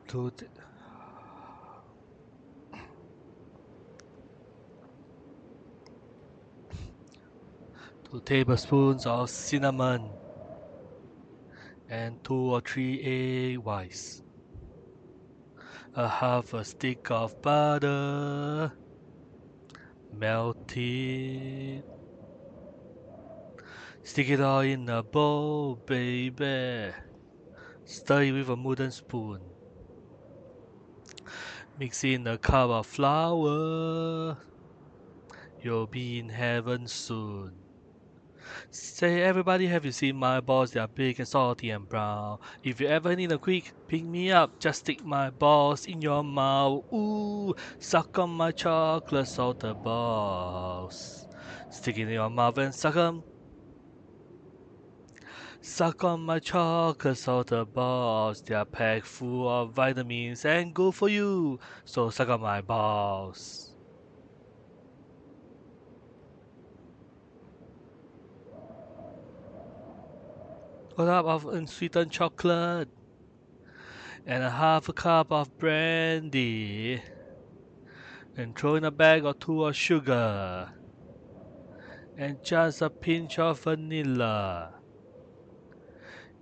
2 tablespoons of cinnamon and 2 or 3 egg whites, a half a stick of butter, melt it, stick it all in a bowl, baby, stir it with a wooden spoon, mix in a cup of flour, you'll be in heaven soon. Say everybody, have you seen my balls? They are big and salty and brown. If you ever need a quick pick me up, just stick my balls in your mouth. Ooh, suck on my chocolate salted balls. Stick it in your mouth and suck 'em. Suck on my chocolate salted balls. They are packed full of vitamins and good for you. So suck on my balls. A cup of unsweetened chocolate and a half a cup of brandy, and throw in a bag or 2 of sugar, and just a pinch of vanilla.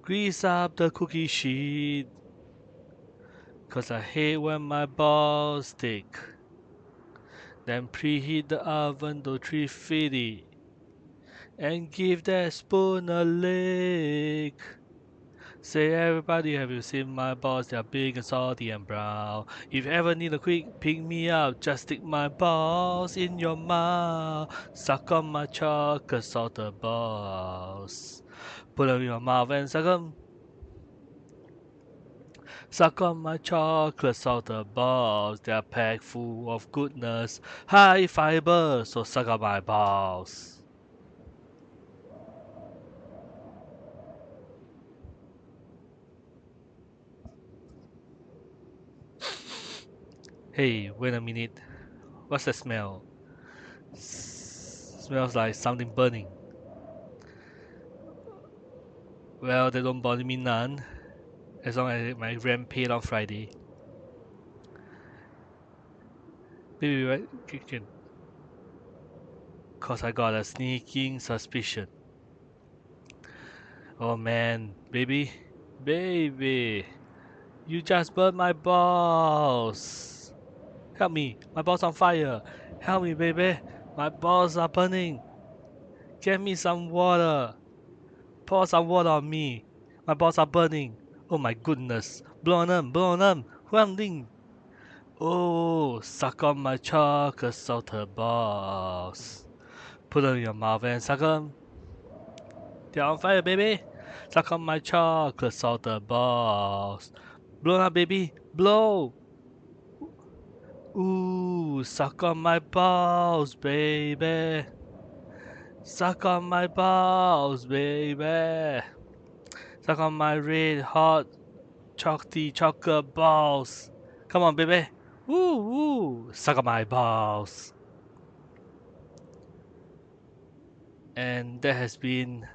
Grease up the cookie sheet, 'cause I hate when my balls stick. Then preheat the oven to 350, and give that spoon a lick. Say everybody, have you seen my balls? They are big and salty and brown. If you ever need a quick pick me up, just stick my balls in your mouth. Suck on my chocolate salted balls. Put them in your mouth and suck 'em. Suck on my chocolate salted balls. They are packed full of goodness, high fiber. So suck on my balls. Hey, wait a minute. What's that smell? Smells like something burning. Well, they don't bother me none, as long as my rent paid on Friday. Baby, right? Kitchen. Cause I got a sneaking suspicion. Oh man, baby, you just burned my balls. Help me, my balls on fire. Help me, baby, my balls are burning. Get me some water. Pour some water on me. My balls are burning. Oh my goodness. Blow on them, blow on them. Huang Oh, suck on my chocolate salted balls. Put them in your mouth and suck them. They're on fire, baby. Suck on my chocolate salted balls. Blow up, baby. Blow. Ooh, suck on my balls, baby. Suck on my balls, baby. Suck on my red hot chocolate balls. Come on, baby. Woo. Suck on my balls. And that has been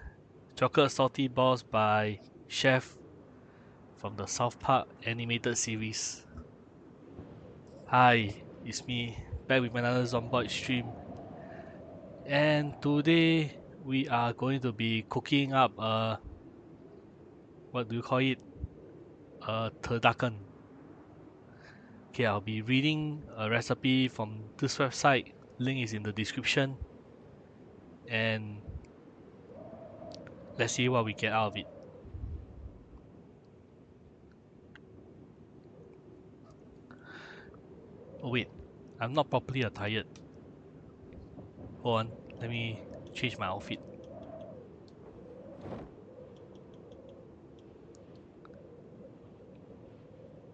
Chocolate Salty Balls by Chef from the South Park animated series. Hi, it's me, back with another Zomboid stream. And today we are going to be cooking up what do you call it? A Turducken. Okay, I'll be reading a recipe from this website. Link is in the description. And let's see what we get out of it. Oh wait, I'm not properly attired. Hold on, let me change my outfit.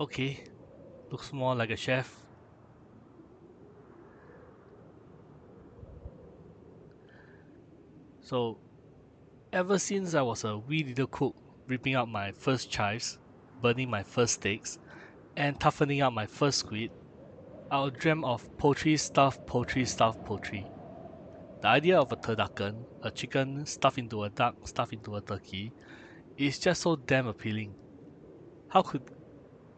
Okay, looks more like a chef. So, ever since I was a wee little cook, ripping out my first chives, burning my first steaks, and toughening up my first squid, I dreamt of poultry stuffed poultry. The idea of a turducken, a chicken stuffed into a duck, stuffed into a turkey, is just so damn appealing. How could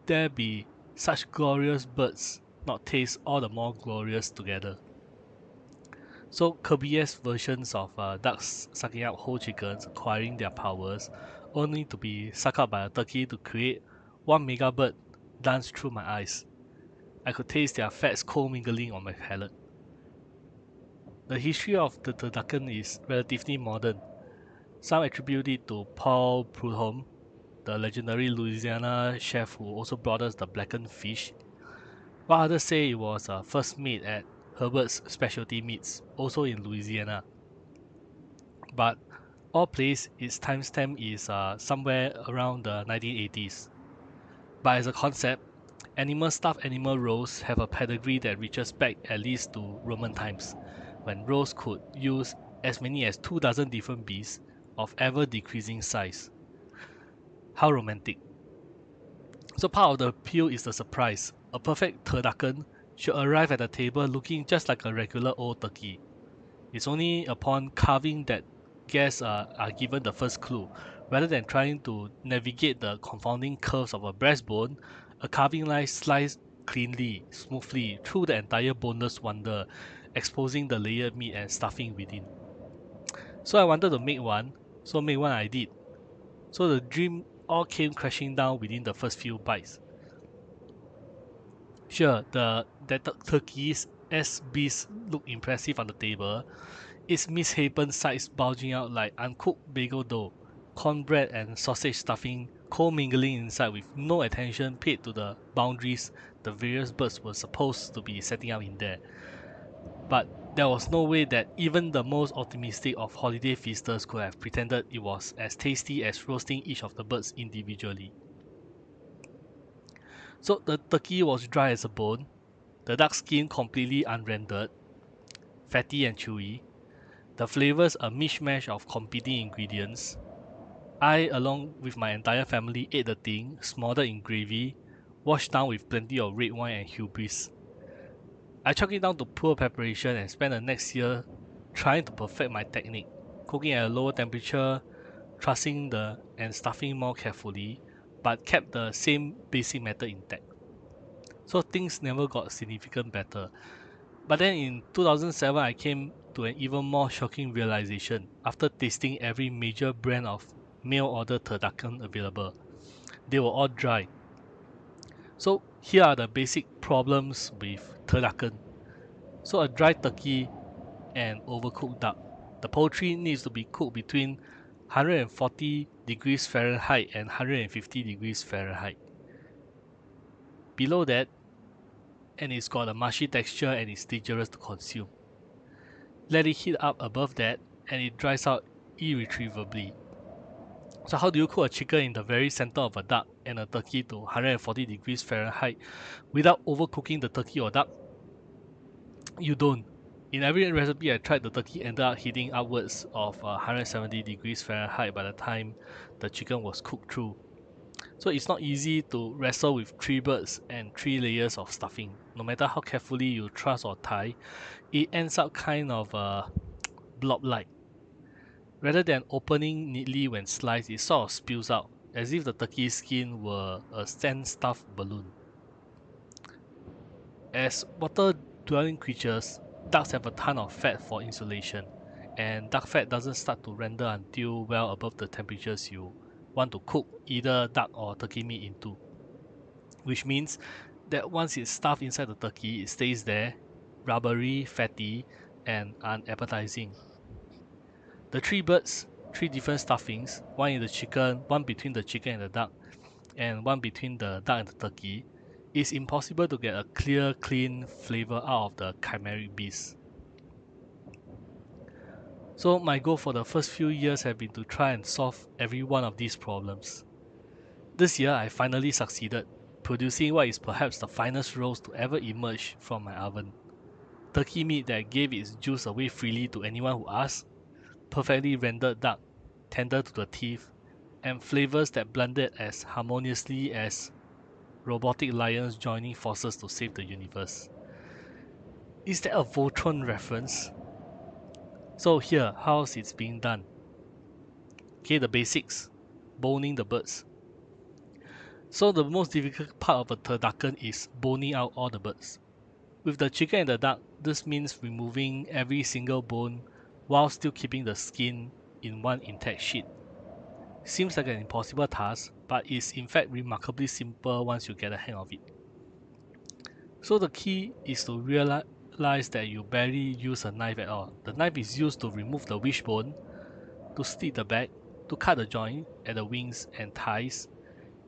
there be such glorious birds not taste all the more glorious together? So Kirby-esque versions of ducks sucking up whole chickens, acquiring their powers, only to be sucked up by a turkey to create one mega bird danced through my eyes. I could taste their fats co-mingling on my palate. The history of the turducken is relatively modern. Some attribute it to Paul Prudhomme, the legendary Louisiana chef who also brought us the blackened fish, while others say it was first made at Herbert's Specialty Meats, also in Louisiana. But all place, its timestamp is somewhere around the 1980s. But as a concept, stuffed animal rolls have a pedigree that reaches back at least to Roman times, when rolls could use as many as 2 dozen different beasts of ever decreasing size. How romantic. So part of the appeal is the surprise. A perfect turducken should arrive at the table looking just like a regular old turkey. It's only upon carving that guests are given the first clue. Rather than trying to navigate the confounding curves of a breastbone, a carving line slices cleanly, smoothly through the entire boneless wonder, exposing the layered meat and stuffing within. So I wanted to make one, so make one I did. So the dream all came crashing down within the first few bites. Sure, the turkey's S-beast look impressive on the table, its misshapen sides bulging out like uncooked bagel dough, cornbread and sausage stuffing co-mingling inside with no attention paid to the boundaries the various birds were supposed to be setting up in there. But there was no way that even the most optimistic of holiday feasters could have pretended it was as tasty as roasting each of the birds individually. So the turkey was dry as a bone, the duck skin completely unrendered, fatty and chewy, the flavors a mishmash of competing ingredients. I, along with my entire family, ate the thing, smothered in gravy, washed down with plenty of red wine and hubris. I chalked it down to poor preparation and spent the next year trying to perfect my technique, cooking at a lower temperature, trussing and stuffing more carefully, but kept the same basic method intact. So things never got significant better. But then in 2007, I came to an even more shocking realization after tasting every major brand of mail order turducken available. They were all dry. So here are the basic problems with turducken. So a dry turkey and overcooked duck. The poultry needs to be cooked between 140 degrees Fahrenheit and 150 degrees Fahrenheit. Below that, and it's got a mushy texture and it's dangerous to consume. Let it heat up above that and it dries out irretrievably. So how do you cook a chicken in the very center of a duck and a turkey to 140 degrees Fahrenheit without overcooking the turkey or duck? You don't. In every recipe I tried, the turkey ended up hitting upwards of 170 degrees Fahrenheit by the time the chicken was cooked through. So it's not easy to wrestle with 3 birds and 3 layers of stuffing. No matter how carefully you truss or tie, it ends up kind of blob-like. Rather than opening neatly when sliced, it sort of spills out, as if the turkey's skin were a sand-stuffed balloon. As water-dwelling creatures, ducks have a ton of fat for insulation, and duck fat doesn't start to render until well above the temperatures you want to cook either duck or turkey meat into. Which means that once it's stuffed inside the turkey, it stays there, rubbery, fatty, and unappetizing. The 3 birds, 3 different stuffings, one in the chicken, one between the chicken and the duck, and one between the duck and the turkey, it's impossible to get a clear, clean flavor out of the chimeric beast. So my goal for the first few years have been to try and solve every one of these problems. This year I finally succeeded, producing what is perhaps the finest roast to ever emerge from my oven. Turkey meat that gave its juice away freely to anyone who asked, perfectly rendered duck, tender to the teeth, and flavors that blended as harmoniously as robotic lions joining forces to save the universe. Is that a Voltron reference? So here, how's it's being done? Okay, the basics. Boning the birds. So the most difficult part of a turducken is boning out all the birds. With the chicken and the duck, this means removing every single bone while still keeping the skin in one intact sheet. Seems like an impossible task, but is in fact remarkably simple once you get a hang of it. So the key is to realize that you barely use a knife at all. The knife is used to remove the wishbone, to slit the back, to cut the joint at the wings and thighs,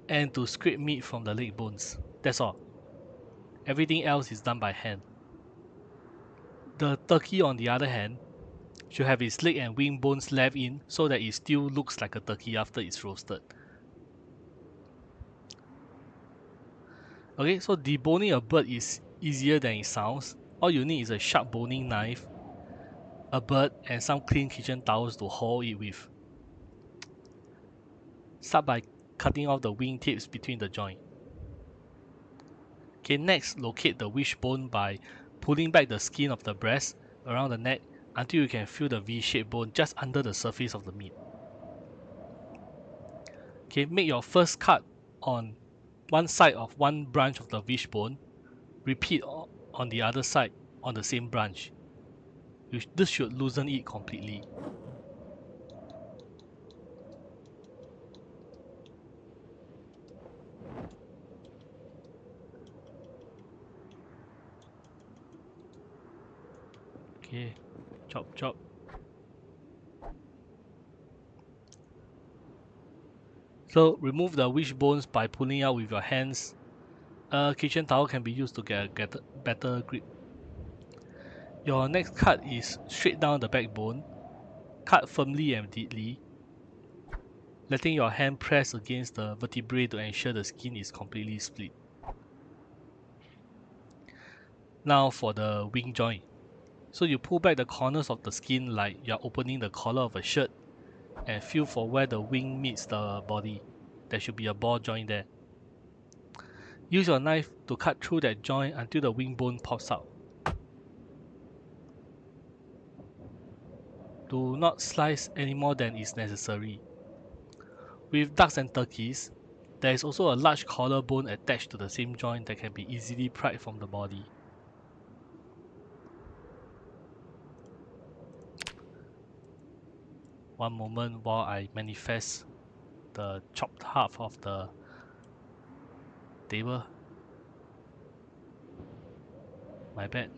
and to scrape meat from the leg bones. That's all. Everything else is done by hand. The turkey, on the other hand, should have its leg and wing bones left in so that it still looks like a turkey after it's roasted. Okay, so deboning a bird is easier than it sounds. All you need is a sharp boning knife, a bird, and some clean kitchen towels to haul it with. Start by cutting off the wing tips between the joint. Okay, next locate the wishbone by pulling back the skin of the breast around the neck until you can feel the V-shaped bone just under the surface of the meat. Okay, make your first cut on one side of one branch of the wishbone. Repeat on the other side on the same branch. This should loosen it completely. Okay, chop chop. So remove the wishbones by pulling out with your hands. A kitchen towel can be used to get a better grip. Your next cut is straight down the backbone. Cut firmly and deeply, letting your hand press against the vertebrae to ensure the skin is completely split. Now for the wing joint. So you pull back the corners of the skin like you're opening the collar of a shirt and feel for where the wing meets the body. There should be a ball joint there. Use your knife to cut through that joint until the wing bone pops out. Do not slice any more than is necessary. With ducks and turkeys, there is also a large collarbone attached to the same joint that can be easily pried from the body. One moment while I manifest the chopped half of the table. My bad.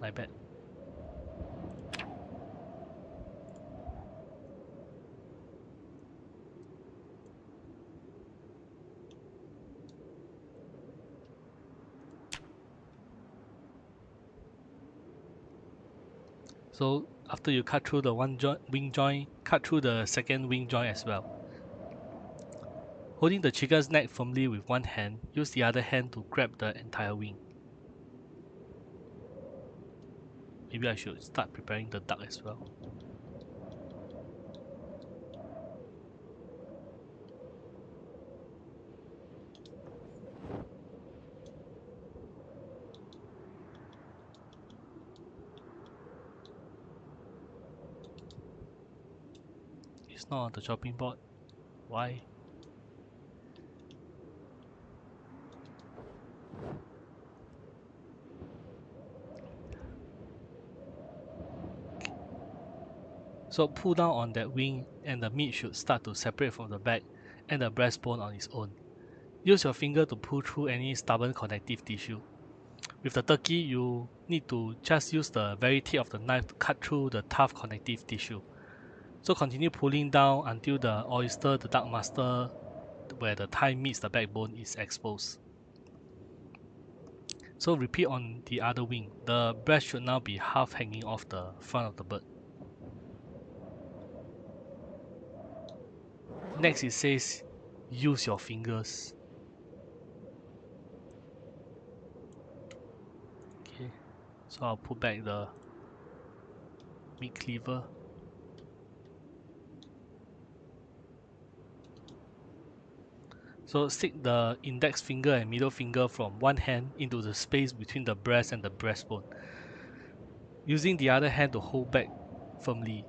So after you cut through the wing joint, cut through the second wing joint as well. Holding the chicken's neck firmly with one hand, use the other hand to grab the entire wing. Maybe I should start preparing the duck as well. It's not on the chopping board. Why? So pull down on that wing and the meat should start to separate from the back and the breastbone on its own. Use your finger to pull through any stubborn connective tissue. With the turkey, you need to just use the very tip of the knife to cut through the tough connective tissue. So continue pulling down until the oyster, the duck master, where the thigh meets the backbone is exposed. So repeat on the other wing. The breast should now be half hanging off the front of the bird. Next it says, use your fingers. Okay, so I'll put back the meat cleaver. So stick the index finger and middle finger from one hand into the space between the breast and the breastbone, using the other hand to hold back firmly.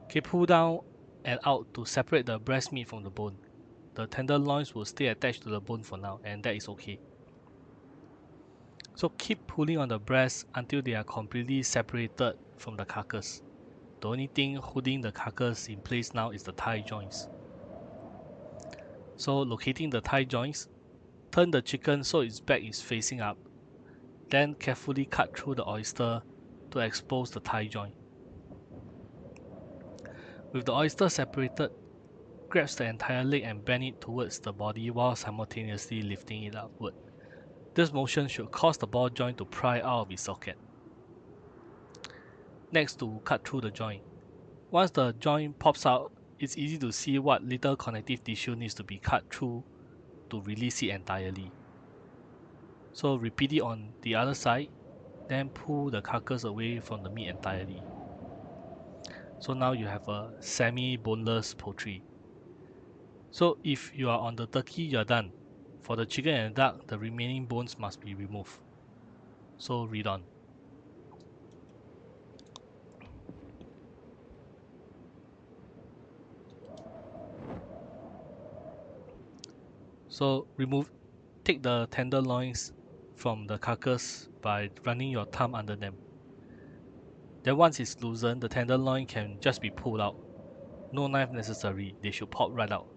Okay, pull down and out to separate the breast meat from the bone. the tenderloins will stay attached to the bone for now, and that is okay. So keep pulling on the breast until they are completely separated from the carcass. The only thing holding the carcass in place now is the thigh joints. So locating the thigh joints, turn the chicken so its back is facing up. Then carefully cut through the oyster to expose the thigh joint. With the oyster separated, grab the entire leg and bend it towards the body while simultaneously lifting it upward. This motion should cause the ball joint to pry out of its socket. Next, to cut through the joint. Once the joint pops out, it's easy to see what little connective tissue needs to be cut through to release it entirely. So repeat it on the other side, then pull the carcass away from the meat entirely. So now you have a semi-boneless poultry. So if you are on the turkey, you're done. For the chicken and duck, the remaining bones must be removed. So read on. So take the tenderloins from the carcass by running your thumb under them. Then once it's loosened, the tenderloin can just be pulled out. No knife necessary, they should pop right out.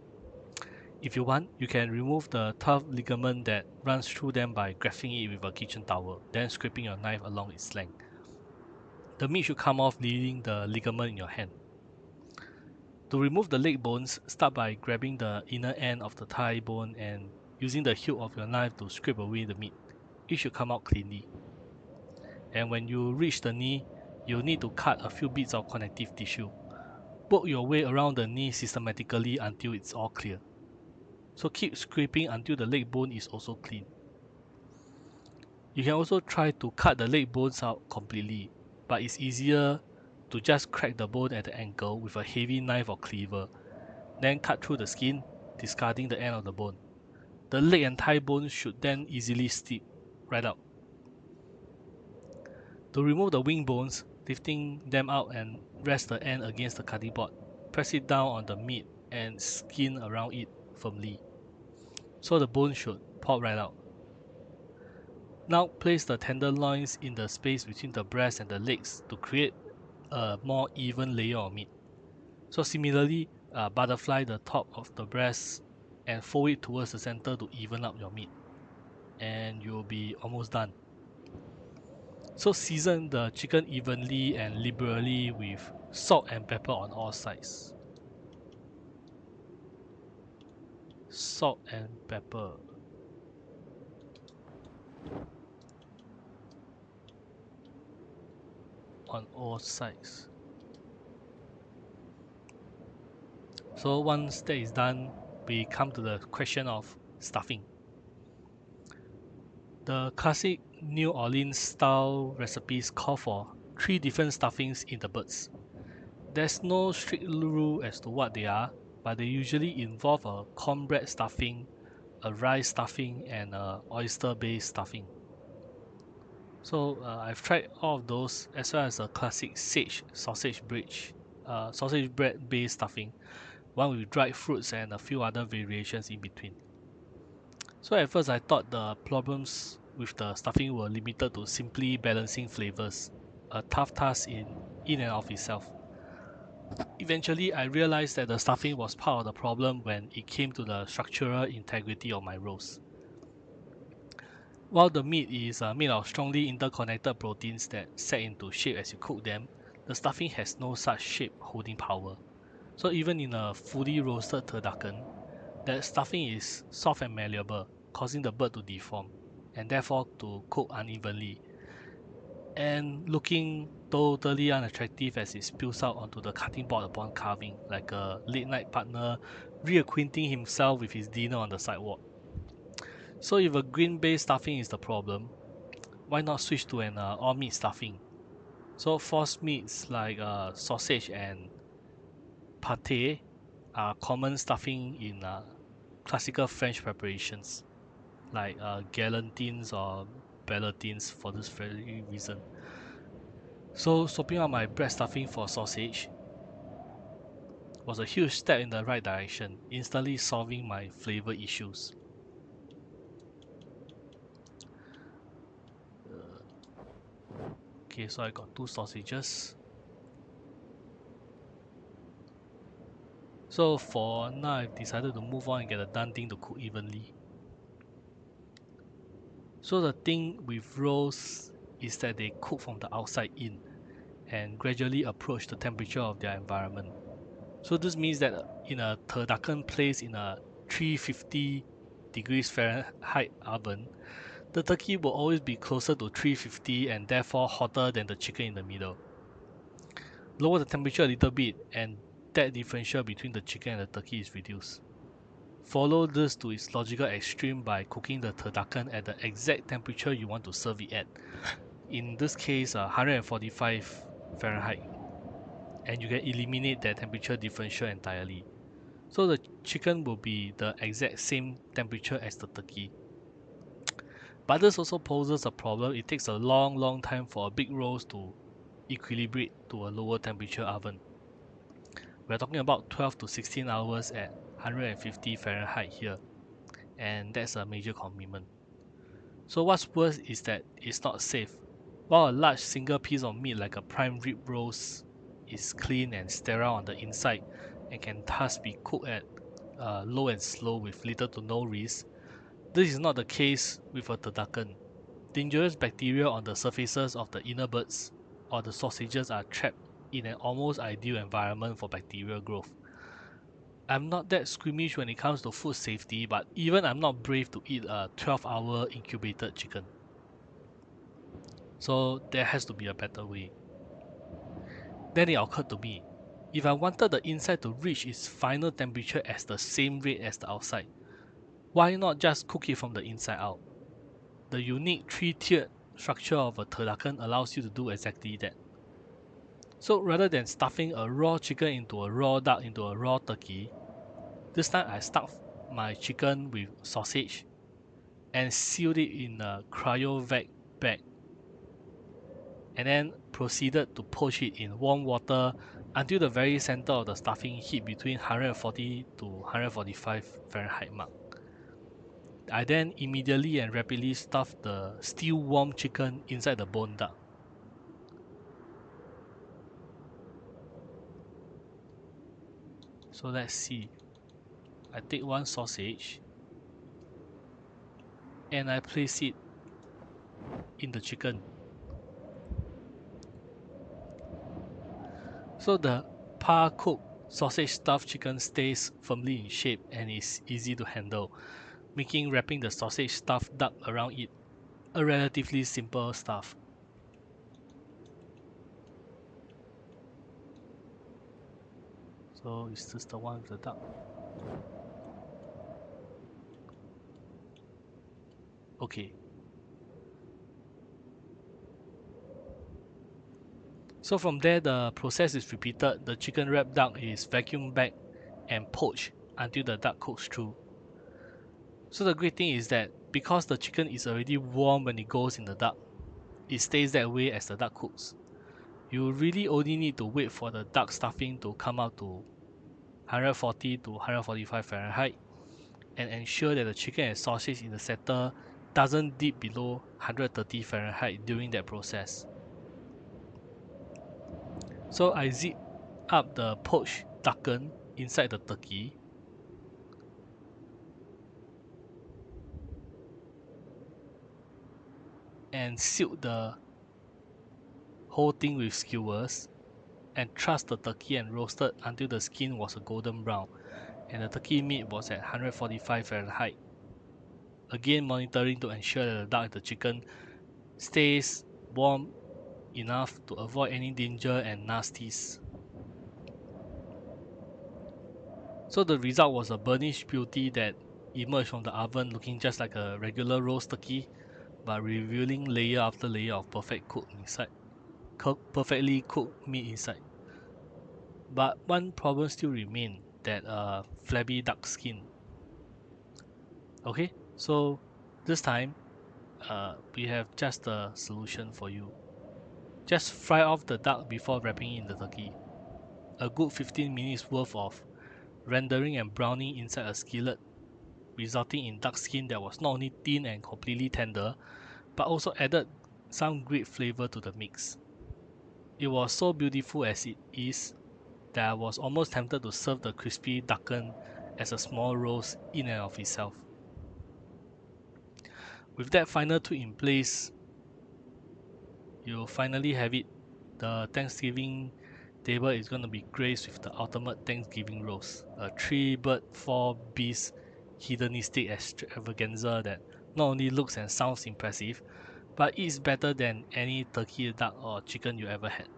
If you want, you can remove the tough ligament that runs through them by grasping it with a kitchen towel, then scraping your knife along its length. The meat should come off, leaving the ligament in your hand. To remove the leg bones, start by grabbing the inner end of the thigh bone and using the hilt of your knife to scrape away the meat. It should come out cleanly. And when you reach the knee, you'll need to cut a few bits of connective tissue. Poke your way around the knee systematically until it's all clear. So keep scraping until the leg bone is also clean. You can also try to cut the leg bones out completely, but it's easier to just crack the bone at the ankle with a heavy knife or cleaver, then cut through the skin, discarding the end of the bone. The leg and thigh bones should then easily slip right out. To remove the wing bones, lifting them out and rest the end against the cutting board. Press it down on the meat and skin around it firmly, so the bone should pop right out. Now place the tenderloins in the space between the breast and the legs to create a more even layer of meat. So similarly, butterfly the top of the breast and fold it towards the center to even up your meat. And you'll be almost done. So season the chicken evenly and liberally with salt and pepper on all sides. Salt and pepper. On all sides. So once that is done, we come to the question of stuffing. The classic New Orleans style recipes call for 3 different stuffings in the birds. There's no strict rule as to what they are, but they usually involve a cornbread stuffing, a rice stuffing, and a oyster-based stuffing. So I've tried all of those, as well as a classic sage sausage bread based stuffing, one with dried fruits and a few other variations in between. So at first I thought the problems with the stuffing were limited to simply balancing flavors, a tough task in and of itself. Eventually I realized that the stuffing was part of the problem when it came to the structural integrity of my roast. While the meat is made of strongly interconnected proteins that set into shape as you cook them, the stuffing has no such shape holding power. So even in a fully roasted turducken, that stuffing is soft and malleable, causing the bird to deform, and therefore to cook unevenly, and looking totally unattractive as it spills out onto the cutting board upon carving, like a late night partner reacquainting himself with his dinner on the sidewalk. So if a green-based stuffing is the problem, why not switch to an all-meat stuffing? So forced meats like sausage and pate are common stuffing in classical French preparations, like galantines or ballotines for this very reason. So swapping out my bread stuffing for sausage, was a huge step in the right direction, instantly solving my flavor issues. Okay, so I got 2 sausages. So for now, I've decided to move on and get the done thing to cook evenly. So the thing with rolls is that they cook from the outside in and gradually approach the temperature of their environment. So this means that in a Turducken placed in a 350 degrees Fahrenheit oven, the turkey will always be closer to 350 and therefore hotter than the chicken in the middle. Lower the temperature a little bit and that differential between the chicken and the turkey is reduced. Follow this to its logical extreme by cooking the turducken at the exact temperature you want to serve it at. In this case, 145 Fahrenheit. And you can eliminate that temperature differential entirely. So the chicken will be the exact same temperature as the turkey. But this also poses a problem. It takes a long time for a big roast to equilibrate to a lower temperature oven. We're talking about 12 to 16 hours at 150 Fahrenheit here, and that's a major commitment. So what's worse is that it's not safe. While a large single piece of meat like a prime rib roast is clean and sterile on the inside and can thus be cooked at low and slow with little to no risk, this is not the case with a turducken. Dangerous bacteria on the surfaces of the inner birds or the sausages are trapped in an almost ideal environment for bacterial growth. I'm not that squeamish when it comes to food safety, but even I'm not brave to eat a 12-hour incubated chicken. So there has to be a better way. Then it occurred to me, if I wanted the inside to reach its final temperature as the same rate as the outside, why not just cook it from the inside out? The unique 3-tiered structure of a turducken allows you to do exactly that. So rather than stuffing a raw chicken into a raw duck into a raw turkey, this time I stuffed my chicken with sausage and sealed it in a cryovac bag and then proceeded to poach it in warm water until the very center of the stuffing heat between 140 to 145 Fahrenheit mark. I then immediately and rapidly stuffed the still warm chicken inside the bone duck. So let's see. I take one sausage and I place it in the chicken. So the par-cooked sausage stuffed chicken stays firmly in shape and is easy to handle, making wrapping the sausage stuffed duck around it a relatively simple stuff. So is this the one with the duck? Okay. So from there the process is repeated. The chicken wrapped duck is vacuum bagged and poached until the duck cooks through. So the great thing is that because the chicken is already warm when it goes in the duck, it stays that way as the duck cooks. You really only need to wait for the duck stuffing to come up to 140 to 145 Fahrenheit and ensure that the chicken and sausage in the center doesn't dip below 130 Fahrenheit during that process. So I zip up the poached ducken inside the turkey and sealed the whole thing with skewers and trussed the turkey and roasted until the skin was a golden brown and the turkey meat was at 145 Fahrenheit. Again monitoring to ensure that the duck and the chicken stays warm enough to avoid any danger and nasties. So the result was a burnished beauty that emerged from the oven looking just like a regular roast turkey, but revealing layer after layer of perfectly cooked meat inside. But one problem still remained, that flabby duck skin. Okay, so this time we have just a solution for you. Just fry off the duck before wrapping in the turkey. a good 15 minutes worth of rendering and browning inside a skillet, resulting in duck skin that was not only thin and completely tender, but also added some great flavor to the mix. It was so beautiful as it is that I was almost tempted to serve the crispy Turducken as a small roast in and of itself. With that final tweak in place, you finally have it. The Thanksgiving table is going to be graced with the ultimate Thanksgiving roast, a 3-bird, 4-beast hedonistic extravaganza that not only looks and sounds impressive, but eats better than any turkey, duck, or chicken you ever had.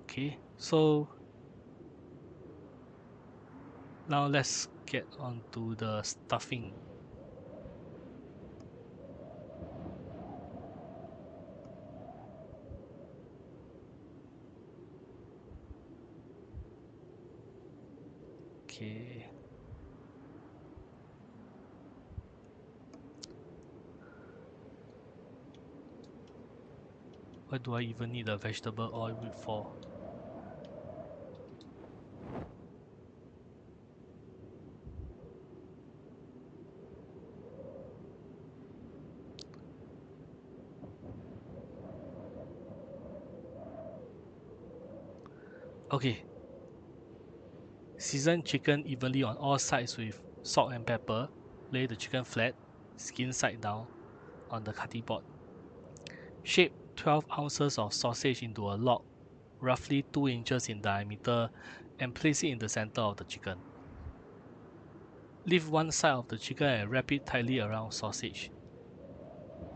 Okay, so now let's get on to the stuffing. Okay. What do I even need a vegetable oil for? Okay. Season chicken evenly on all sides with salt and pepper. Lay the chicken flat, skin side down, on the cutting board. Shape 12 ounces of sausage into a log, roughly 2 inches in diameter, and place it in the center of the chicken. Lift one side of the chicken and wrap it tightly around sausage.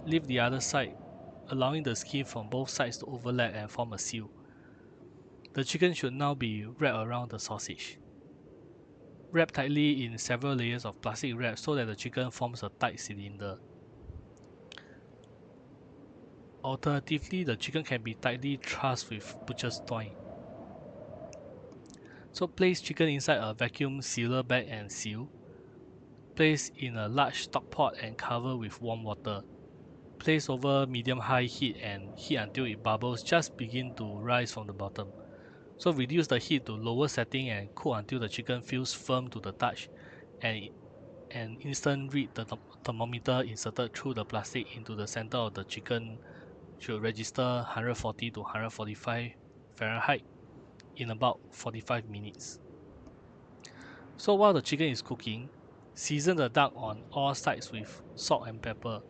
Lift the other side, allowing the skin from both sides to overlap and form a seal. The chicken should now be wrapped around the sausage. Wrap tightly in several layers of plastic wrap so that the chicken forms a tight cylinder. Alternatively, the chicken can be tightly trussed with butcher's twine. So place chicken inside a vacuum sealer bag and seal. Place in a large stock pot and cover with warm water. Place over medium-high heat and heat until it bubbles just begin to rise from the bottom. So reduce the heat to lower setting and cook until the chicken feels firm to the touch and an instant read the thermometer inserted through the plastic into the center of the chicken should register 140 to 145 Fahrenheit in about 45 minutes. So while the chicken is cooking, season the duck on all sides with salt and pepper.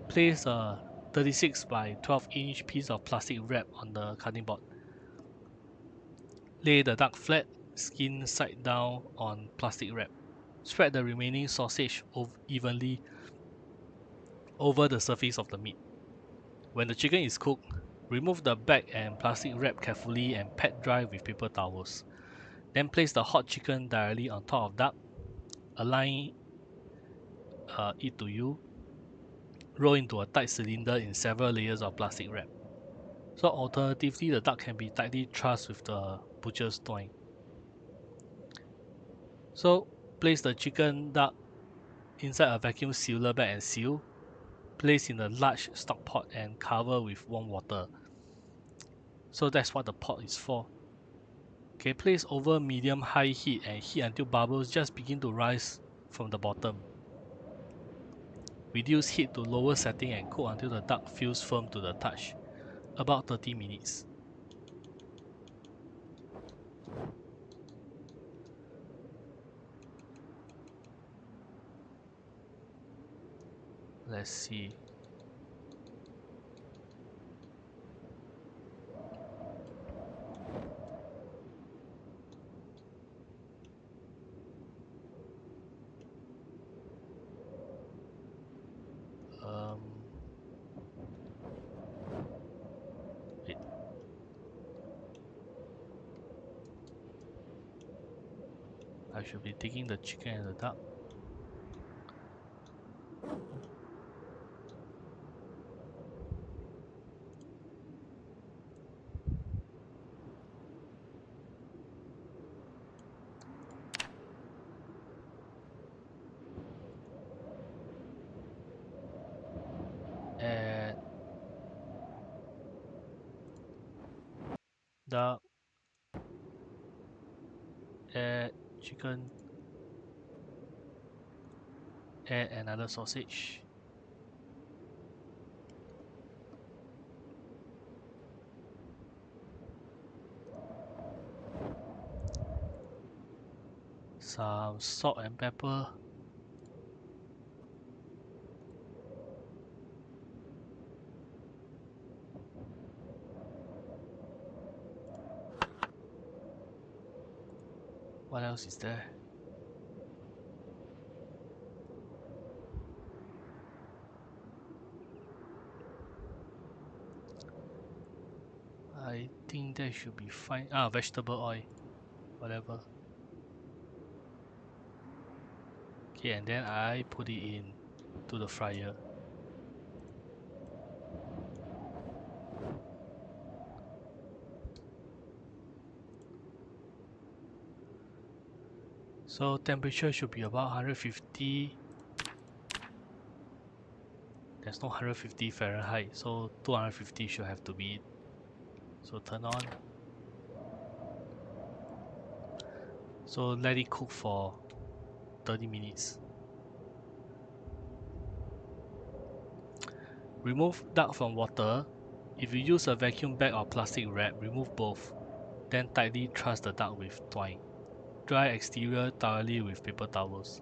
Place a 36 by 12 inch piece of plastic wrap on the cutting board. Lay the duck flat, skin side down on plastic wrap. Spread the remaining sausage evenly over the surface of the meat. When the chicken is cooked, remove the bag and plastic wrap carefully and pat dry with paper towels. Then place the hot chicken directly on top of duck. Align it to you. Roll into a tight cylinder in several layers of plastic wrap. So alternatively, the duck can be tightly trussed with the butcher's twine. So place the chicken duck inside a vacuum sealer bag and seal. Place in a large stock pot and cover with warm water. So that's what the pot is for. Okay, place over medium-high heat and heat until bubbles just begin to rise from the bottom. Reduce heat to lower setting and cook until the duck feels firm to the touch, about 30 minutes. Let's see. Wait. I should be taking the chicken and the duck. And Add chicken. Add another sausage. Some salt and pepper. What else is there? I think that should be fine. Ah, vegetable oil. Whatever. Okay, and then I put it in to the fryer. So temperature should be about 150. There's no 150 Fahrenheit, so 250 should have to be it. So turn on. So let it cook for 30 minutes. Remove duck from water. If you use a vacuum bag or plastic wrap, remove both. Then tightly truss the duck with twine. Dry exterior thoroughly with paper towels.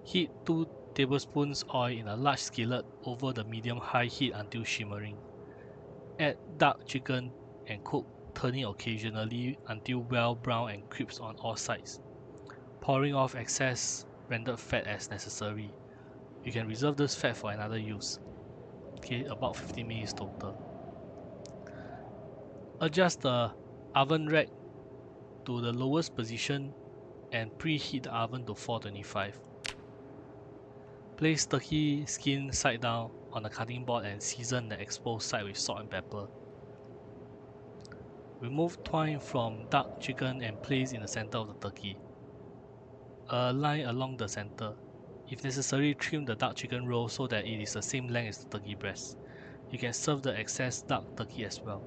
Heat 2 tablespoons oil in a large skillet over the medium-high heat until shimmering. Add duck, chicken, and cook, turning occasionally until well brown and crisp on all sides. Pouring off excess rendered fat as necessary. You can reserve this fat for another use. Okay, about 15 minutes total. Adjust the oven rack to the lowest position and preheat the oven to 425. Place turkey skin side down on the cutting board and season the exposed side with salt and pepper. Remove twine from duck, chicken and place in the center of the turkey. A line along the center. If necessary, trim the duck chicken roll so that it is the same length as the turkey breast. You can serve the excess duck turkey as well.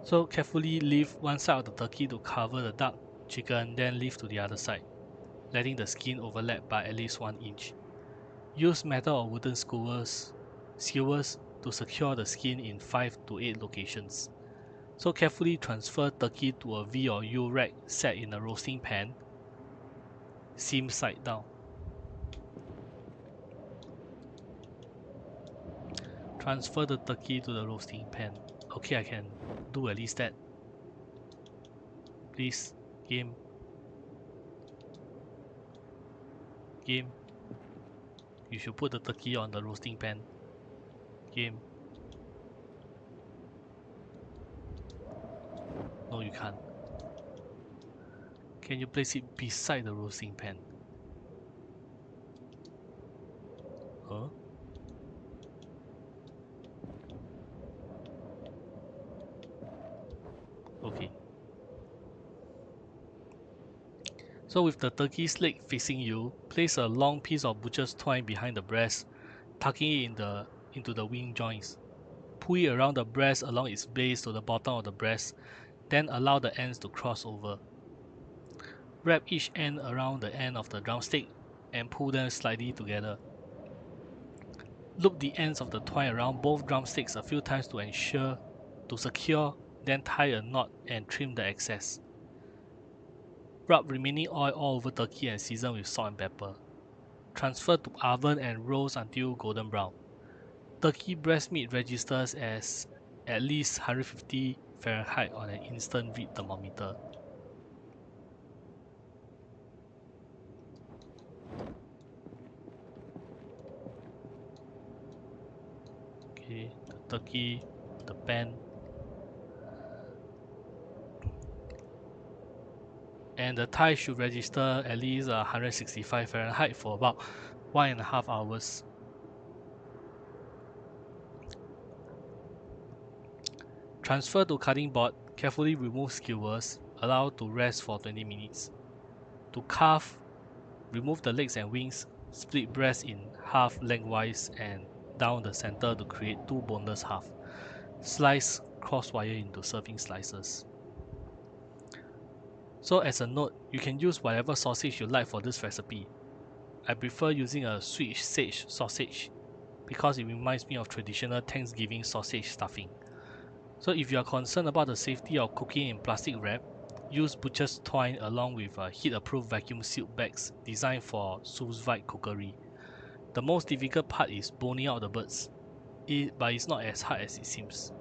So carefully leave one side of the turkey to cover the duck chicken, then leave to the other side, letting the skin overlap by at least 1 inch. Use metal or wooden skewers to secure the skin in 5 to 8 locations. So carefully transfer turkey to a V or U rack set in a roasting pan, seam side down. Transfer the turkey to the roasting pan. Okay, I can do at least that. Please, game. Game. You should put the turkey on the roasting pan. Game. No, you can't. Can you place it beside the roasting pan? Huh? Okay. So with the turkey's leg facing you, place a long piece of butcher's twine behind the breast, tucking it into the wing joints. Pull it around the breast along its base to the bottom of the breast, then allow the ends to cross over. Wrap each end around the end of the drumstick and pull them slightly together. Loop the ends of the twine around both drumsticks a few times to secure, then tie a knot and trim the excess. Rub remaining oil all over turkey and season with salt and pepper. Transfer to oven and roast until golden brown. Turkey breast meat registers as at least 150 Fahrenheit on an instant read thermometer. Okay, the turkey, the pan, and the thigh should register at least 165 Fahrenheit for about 1.5 hours. Transfer to cutting board, carefully remove skewers, allow to rest for 20 minutes. To carve, remove the legs and wings, split breast in half lengthwise and down the center to create 2 boneless halves. Slice crosswire into serving slices. So as a note, you can use whatever sausage you like for this recipe. I prefer using a sweet sage sausage because it reminds me of traditional Thanksgiving sausage stuffing. So if you are concerned about the safety of cooking in plastic wrap, use butcher's twine along with heat-approved vacuum sealed bags designed for sous vide cookery. The most difficult part is boning out the birds, but it's not as hard as it seems.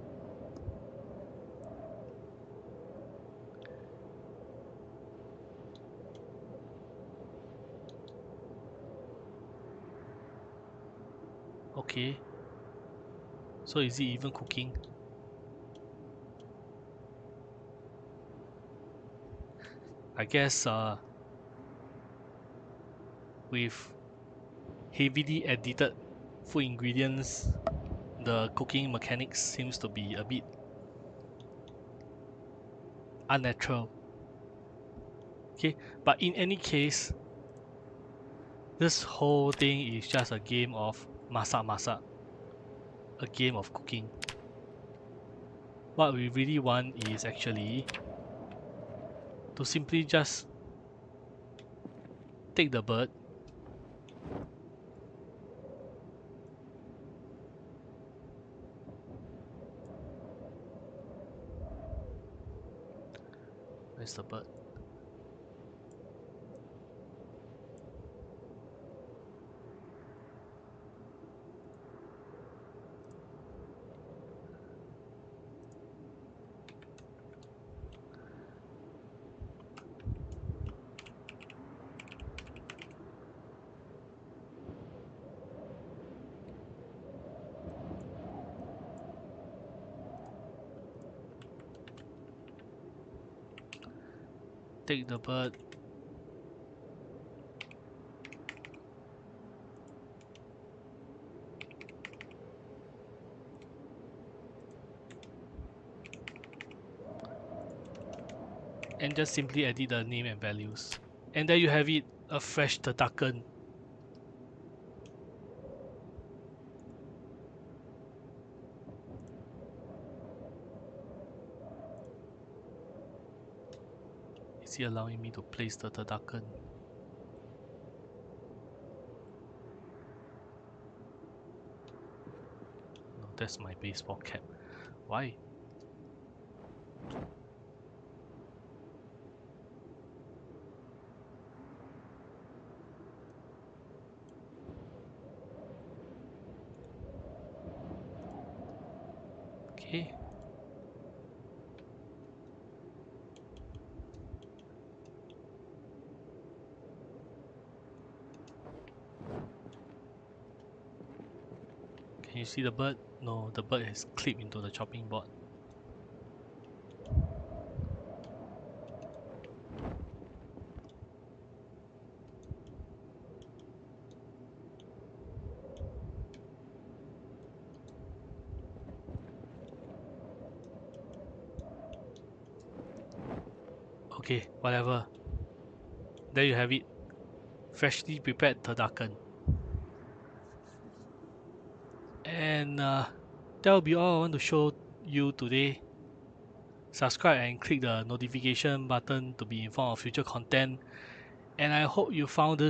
Okay, so is it even cooking? I guess with heavily edited food ingredients, the cooking mechanics seems to be a bit unnatural. Okay, but in any case, this whole thing is just a game of masak, a game of cooking. What we really want is actually to simply just take the bird, where's the bird? Take the bird. And just simply edit the name and values. And there you have it, a fresh Turducken. Is he allowing me to place the Turducken? No, that's my baseball cap. Why? Okay. Can you see the bird? No, the bird has clipped into the chopping board. Okay, whatever. There you have it. Freshly prepared Turducken. And that will be all I want to show you today. Subscribe and click the notification button to be informed of future content. And I hope you found this